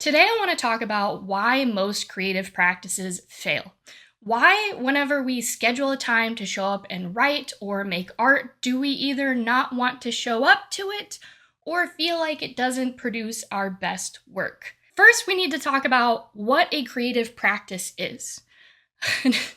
Today, I want to talk about why most creative practices fail. Why, whenever we schedule a time to show up and write or make art, do we either not want to show up to it or feel like it doesn't produce our best work? First, we need to talk about what a creative practice is.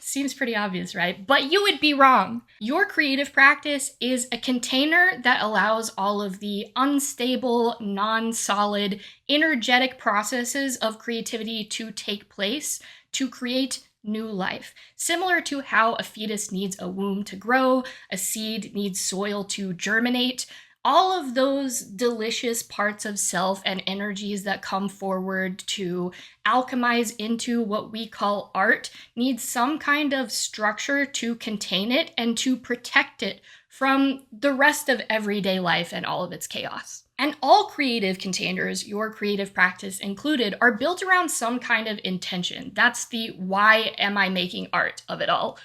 Seems pretty obvious, right? But you would be wrong. Your creative practice is a container that allows all of the unstable, non-solid, energetic processes of creativity to take place to create new life. Similar to how a fetus needs a womb to grow, a seed needs soil to germinate, all of those delicious parts of self and energies that come forward to alchemize into what we call art need some kind of structure to contain it and to protect it from the rest of everyday life and all of its chaos. And all creative containers, your creative practice included, are built around some kind of intention. That's the why am I making art of it all.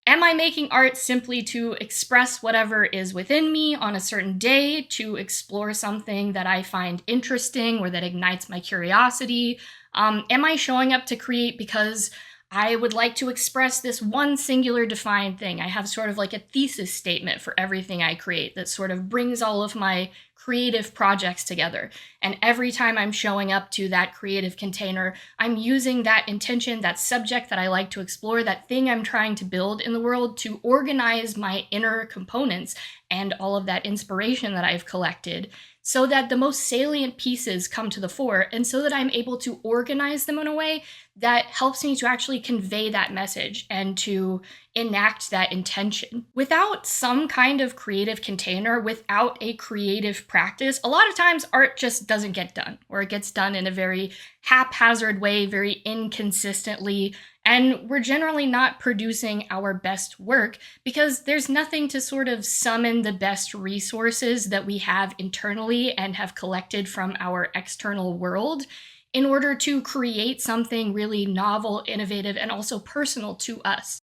Am I making art simply to express whatever is within me on a certain day, to explore something that I find interesting or that ignites my curiosity? Am I showing up to create because I would like to express this one singular defined thing? I have sort of like a thesis statement for everything I create that sort of brings all of my creative projects together. And every time I'm showing up to that creative container, I'm using that intention, that subject that I like to explore, that thing I'm trying to build in the world to organize my inner components and all of that inspiration that I've collected so that the most salient pieces come to the fore and so that I'm able to organize them in a way that helps me to actually convey that message and to enact that intention. Without some kind of creative container, without a creative practice, a lot of times art just doesn't get done, or it gets done in a very haphazard way, very inconsistently, and we're generally not producing our best work because there's nothing to sort of summon the best resources that we have internally and have collected from our external world in order to create something really novel, innovative, and also personal to us.